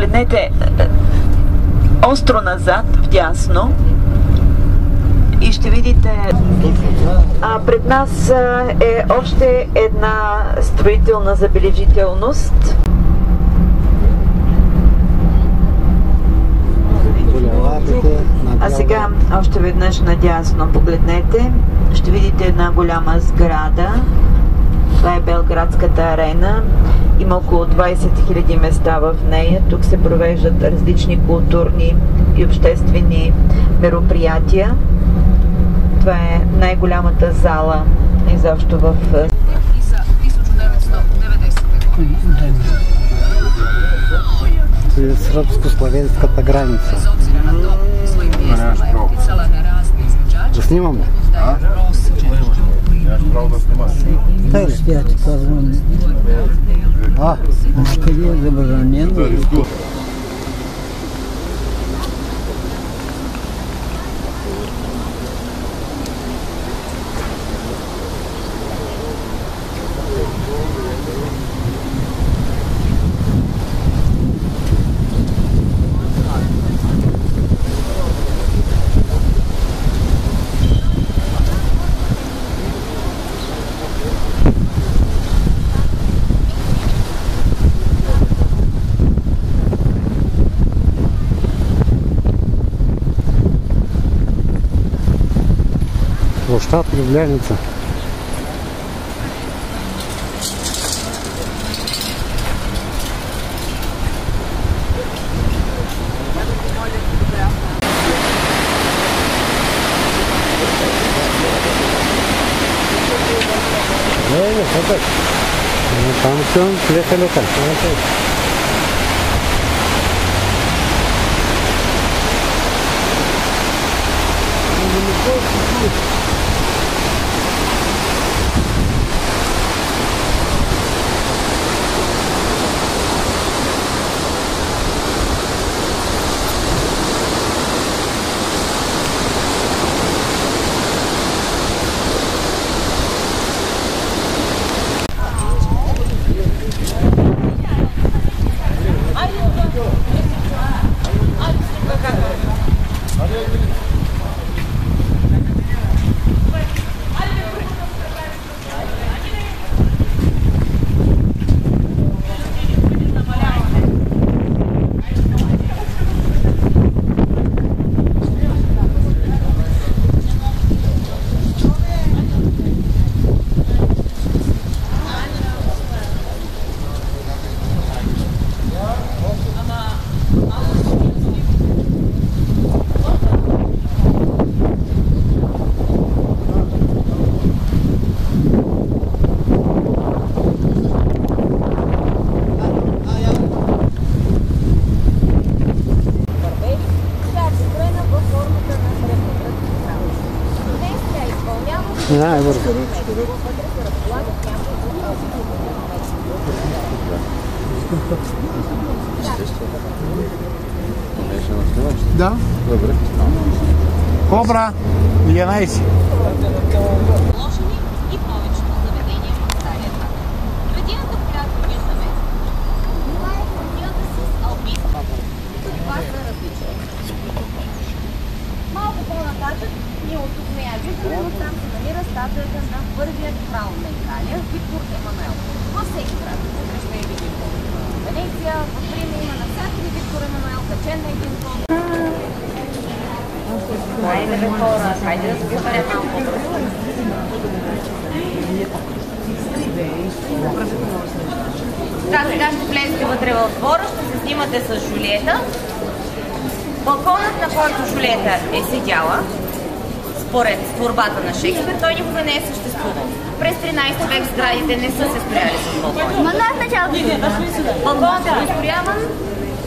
Погледнете остро назад, вдясно, и ще видите, пред нас е още една строителна забележителност. А сега още веднъж надясно погледнете, ще видите една голяма сграда. Това е Белградската арена. Има около 20 000 места в нея. Тук се провеждат различни културни и обществени мероприятия. Това е най-голямата зала изобщо в... И за 1990 година. Това е сръбско-славенската граница. Да снимаме? Так, я ти казвам. Къде е забранено? Площад Любляница. Там все лека-лека. Минавай бързо. Да. Добре. Кобра 11. И повечето заведения в стаята. Градината, която виждаме, това е градината с алпийски. Това са различни. Малко по-нататък ние от тук не я виждаме, но там се намира статуята на първият крал на Италия, Виктор Емануел. Във всеки град, среща и видим в Венеция, в Рим има навсякъде Виктор Емануел, качен на един кон. Хайде бе хора, хайде да сбиваме малко. Да, сега ще влезете вътре в двора, ще се снимате с Жулиета. Балконът, на който Жулиета е седяла, според творбата на Шекспир, той никога не е съществувал. През 13 век сградите не са се строяли с балкони. Балконът е построяван,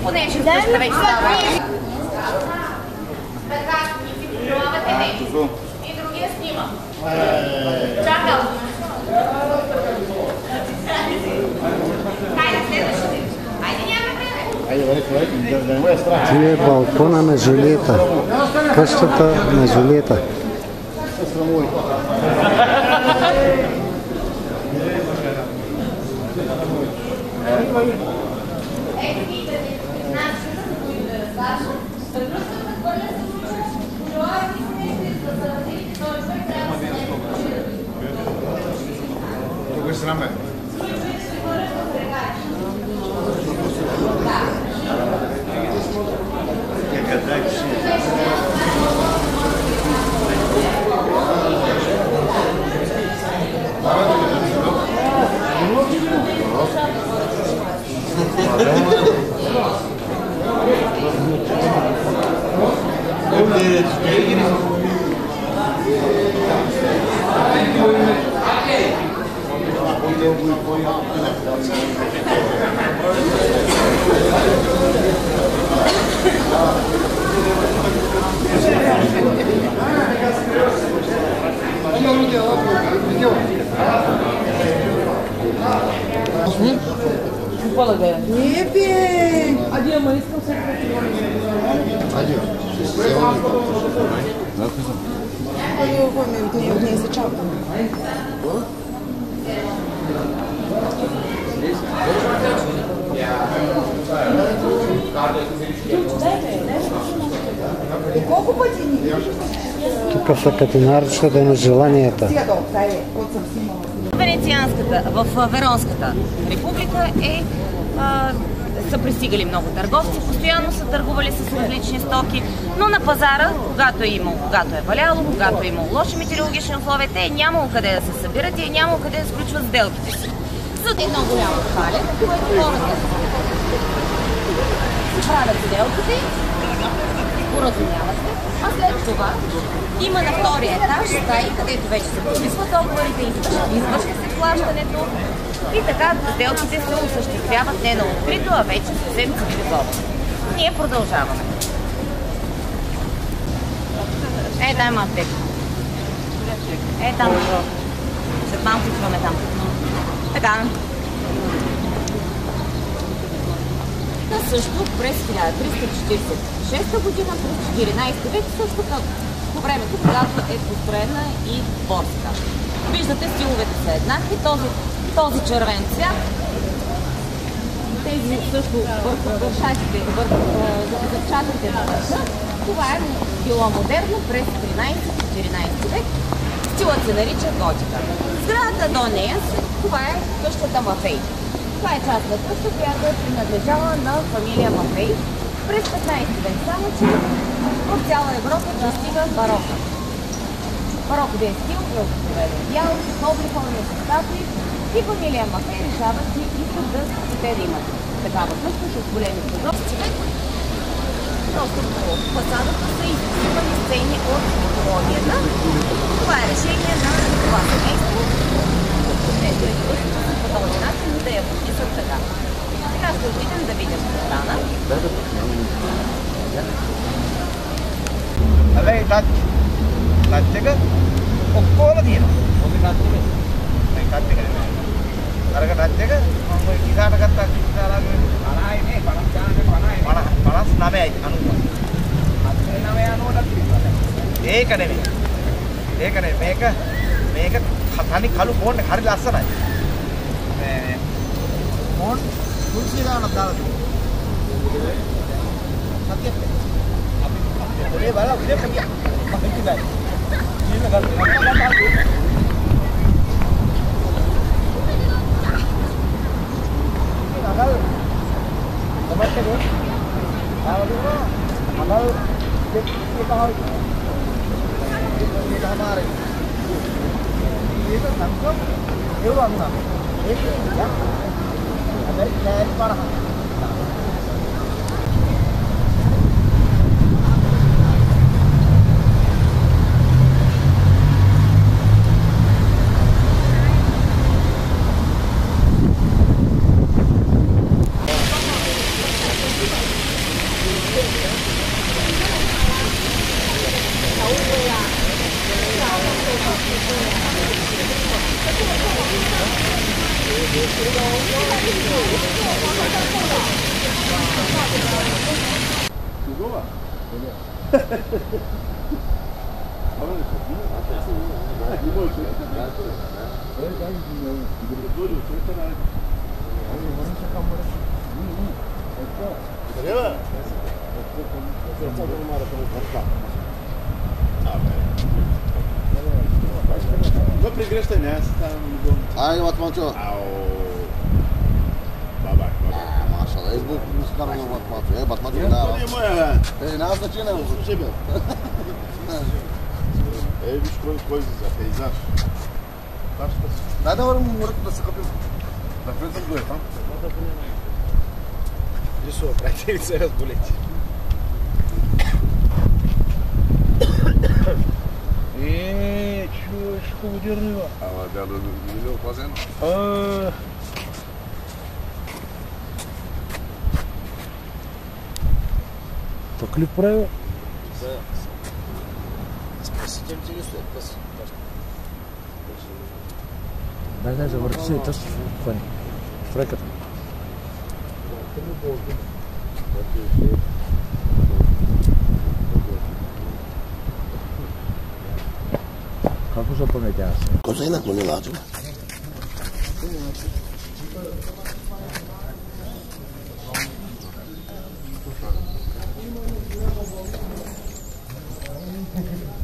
понеже къщата вече става. Така, и си пожелавате нещо. И другия снима. Чакам. Хайде, следващите. Хайде, няма време. Това е балкона на Жулиета. Къщата на Жулиета. Ето, Не пей! Ади, ама искам се Ади. Не се чака. И колко пъти ни? Тук са като наричата на желанията. В Веронската република са пристигали много търговци, постоянно са търгували с различни стоки, но на пазара, когато е валяло, когато е имало лоши метеорологични условия, те е нямало къде да се събират и е нямало къде да сключват сделките си. За едно голямо хале, в което хората си правят сделките, поразумяват се, а след това има на втория етаж стаи, където вече се подписват договорите, извършва се плащането и така сделките се осъществяват не на открито, а вече съвсем цивилизовано. Ние продължаваме. Там има аптека. Там. След малко идваме там. Така. Също през 1346 година, през 14 век, също по времето, когато е построена и борска. Виждате, стиловете са еднакви. Този червен цвят, тези също върху зачатите на върха, това е било модерно през 13-14 век. Стилът се нарича готика. Сградата до нея, това е къщата Мафей. Това е част на къща, която е принадлежала на фамилия Мафей през 15 век. Само че в цяла Европа достига барока. Бароковия стил е обикновено бял, с обликовани с статуи и фамилия Мафей решава, че искат да имат такава къща с големи прозорци. Просто по фасадата са изписвани сцени от митологията. Това е решение на това семейство. Ето е къщата по този начин, да я подписат така. Сега ще отидем да видим стана. Абе, таttega ඔක්කොම තියෙනවා. ඔබ tattega. මේ tattega නෙමෙයි. අරක tattega මම ඉස්සරහට ගත්තා ඉස්සරහගේ 50යි නේ 50 ගානට 50යි 59යි 99 ඒක නෙමෙයි. ඒක නෙමෙයි. මේක තනි කළු ෆෝන් එක හරි ලස්සනයි. මේ ෆෝන් කුල්සිය ගානක් දාලා තියෙනවා. සත්‍යයක්. අපි ඒ බලලා උදේ කමියා. මම හිතුවා Въпреки греща няма се там. Айде, матмачо. Бабак. Машала, избук ми се карам на матмачо. Матмачо не дава. Това не е моя, бе. Няма значение. Слушай, бе. Виж кой за пейзаж. Дай да вървим морето да се къпим. Да влезем до там. Виж, приятели се разболете. Чуешь, удержива. Ама да видел фазен? То клип правил? Спаситель телесов. Да, завърши и тъс. Фрекът. Kako se pametjaš? Ko se inak ne lađu?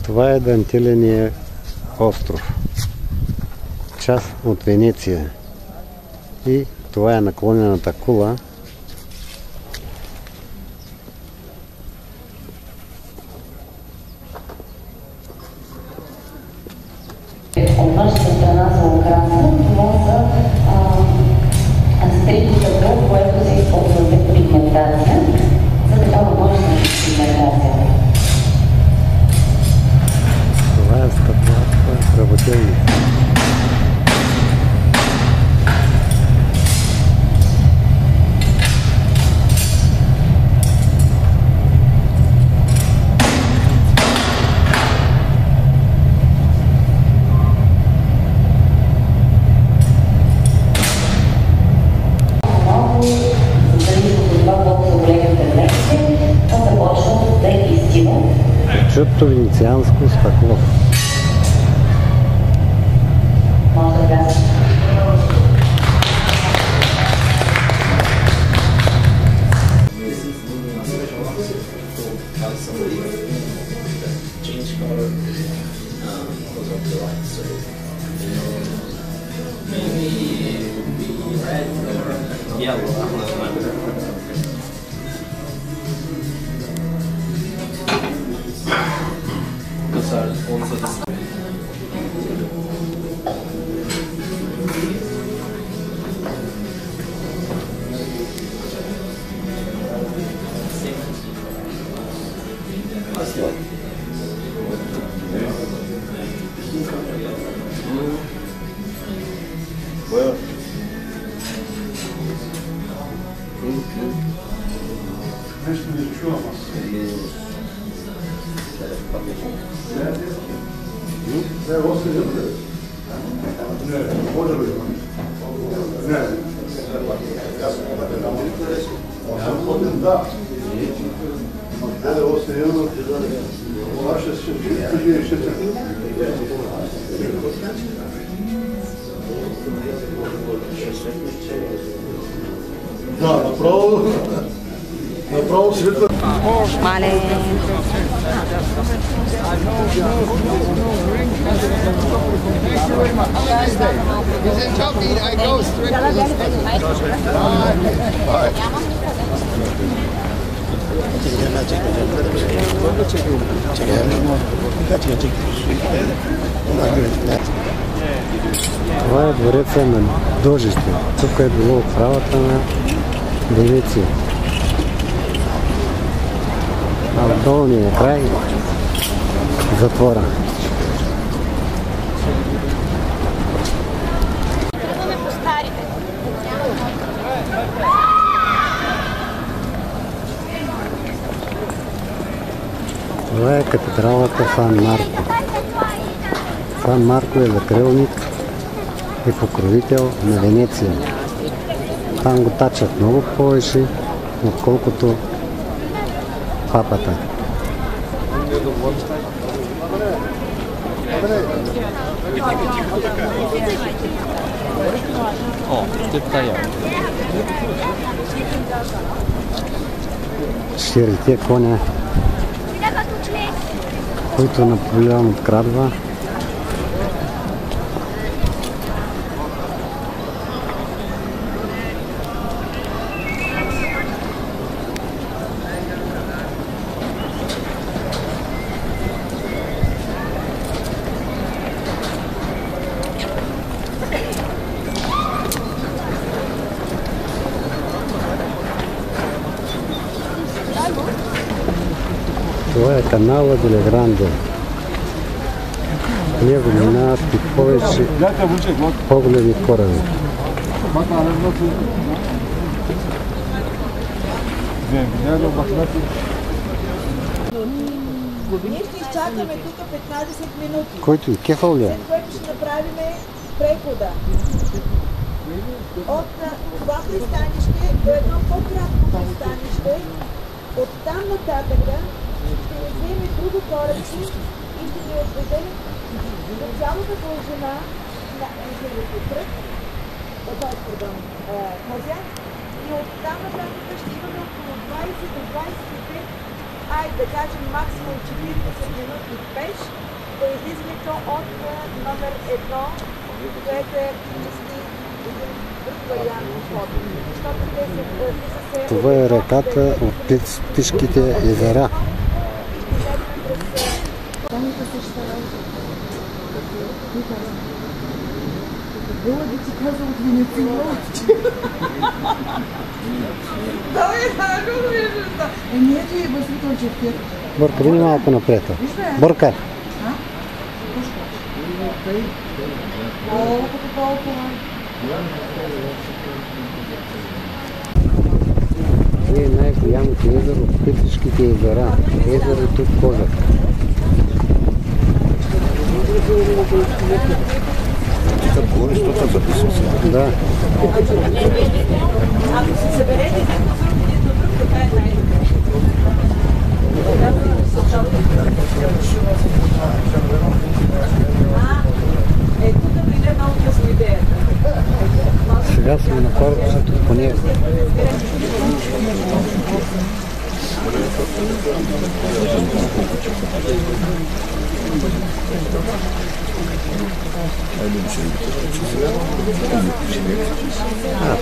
Това е Дантиления остров, част от Венеция. И това е наклонената кула. От нашата страна за украса, това са стрелката, което се използва за пигментация, за такава мощна пигментация. Това е стъклата работилница. Чутто венецианско стъкло. Nešto ne čujemo. Ne, ovo se ne. Ne, može li? Ne. Ja sam hodim da. Ovo se jedno. Vaše se tuđe še da, направо светло. Мале. Това е двореца на Дожище. Тук е било правата на Венеция. А в долния край затвора. Това е катедралата Сан Марко. Сан Марко е закрилник и покровител на Венеция. Там го тачат много повече, отколкото папата. Четирите коня, които Наполеон открадва. Това е канала Деле Гранде. него минават и повече по-големи кораби. Ние ще изчакаме тук 15 минути. Който кефал ли? След което ще направим прехода. От това пристанище до едно по-кратко пристанище. От там нататък ще ни вземе друго корабче и ще ни отведе до цялата дължина на Езерото Тръг, Хазяк. И от там нататък ще имаме около 20 до 25, да кажем максимум 40 минути пеш, да излизаме то от номер 1, което е активности един друг вариант от ход. Защото те се... Това е реката от Птишките езера. Было да ти казвам от венецианци. Не, ти е възпитанчев. Борка, види малко напред. Борка! Това е най-голямото езеро от Птишките езера. Езерото Козак. Ти да говориш, то съм записал сега. Да. Ако се съберете един до друг, така е най-добре. Ето да дойде много късно идеята. Сега сме на корпусът по него.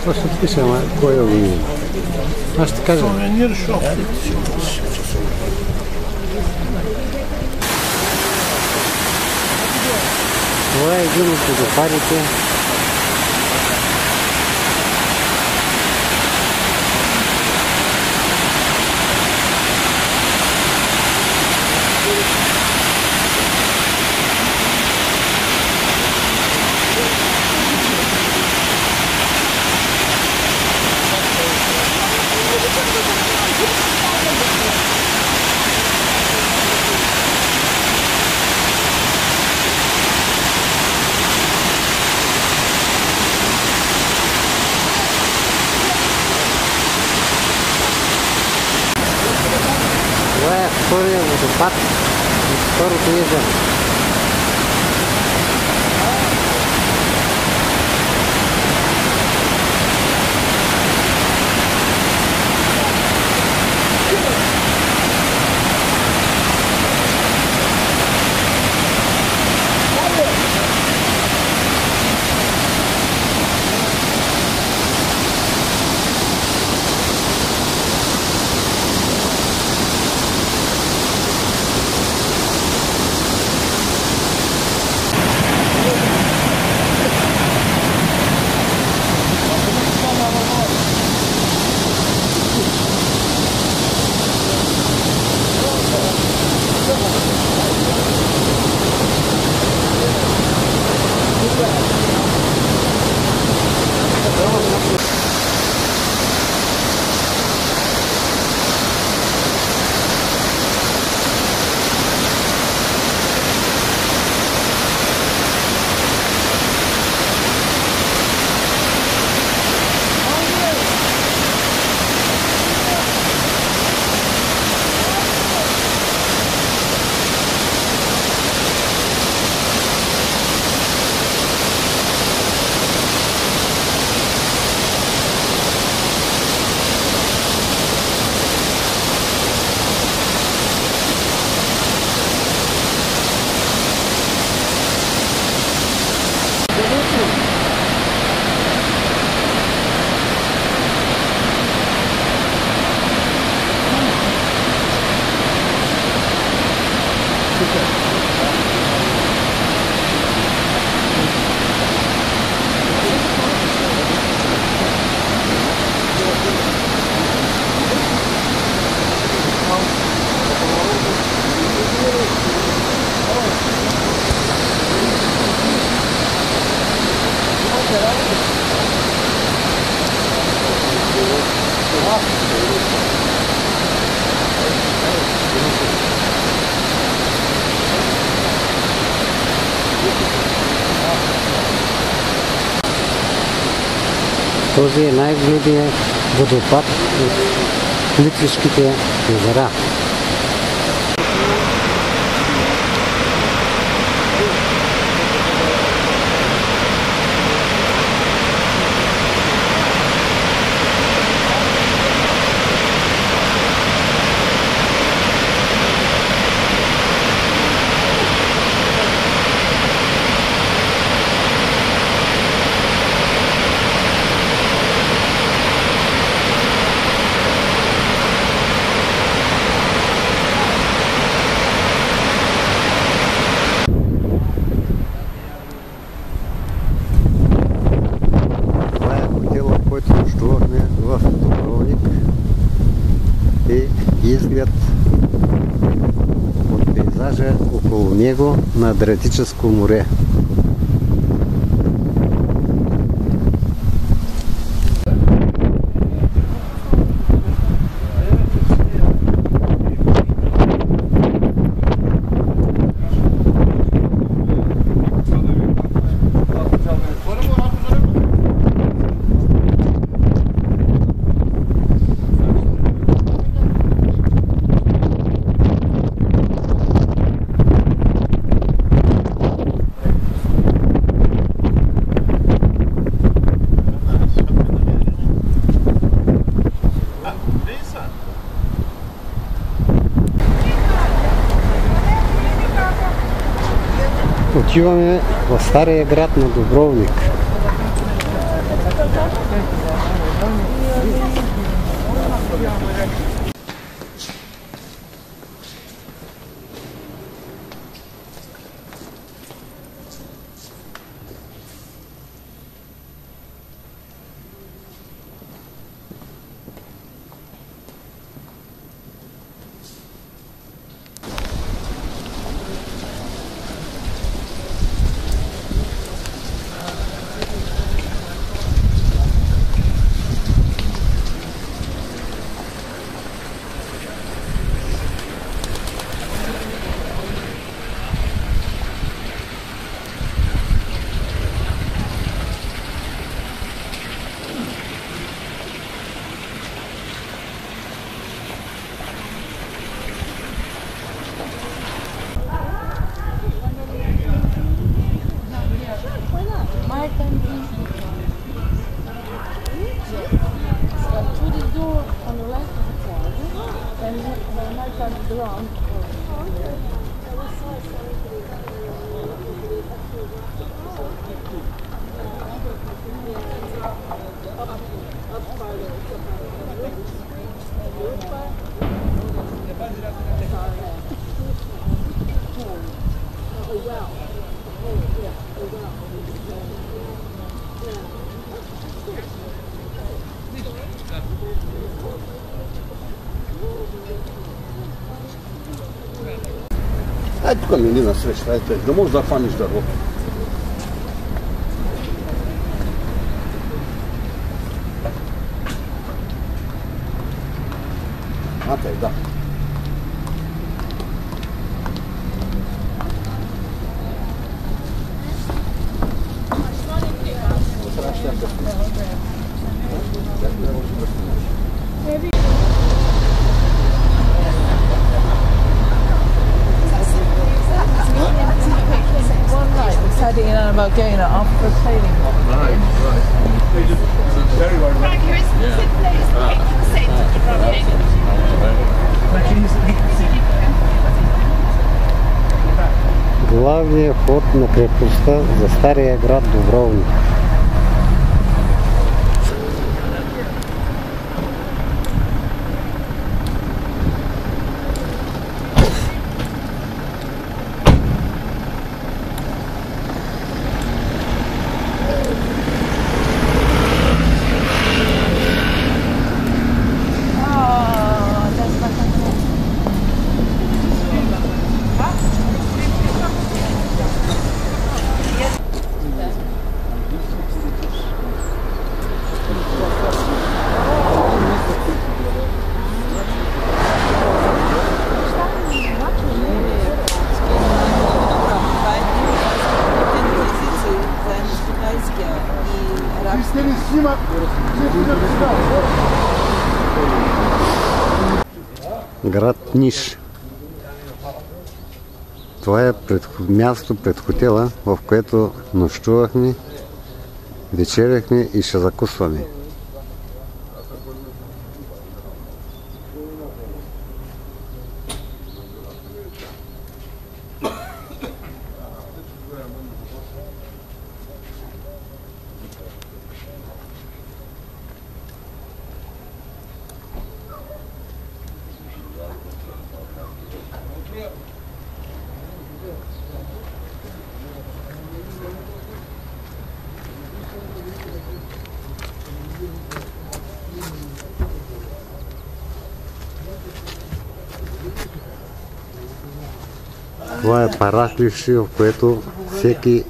Това ще пише, ама кой е видим? Аз ще кажа. Това е един от водопадите. Това е втория водопад от второто езеро. Този е най-големият водопад от Плитвишките езера. Който нощувахме в Дубровник и изглед от пейзажа около него на Адриатическо море. Отиваме в стария град на Дубровник. Ай тук ми на среща, айте, да можеш да хванеш дървото. Атай, да. About getting it off the sailing. Right. Very well. Frank, here's the place. 8% Главният вход на крепостта за стария град Дубровник. град Ниш. Това е място пред хотела, в което нощувахме, вечеряхме и ще закусваме. Това е парахливши, в което всеки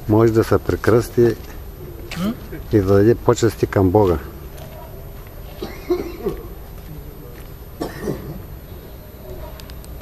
може да се прекръсти и да даде почести към Бога.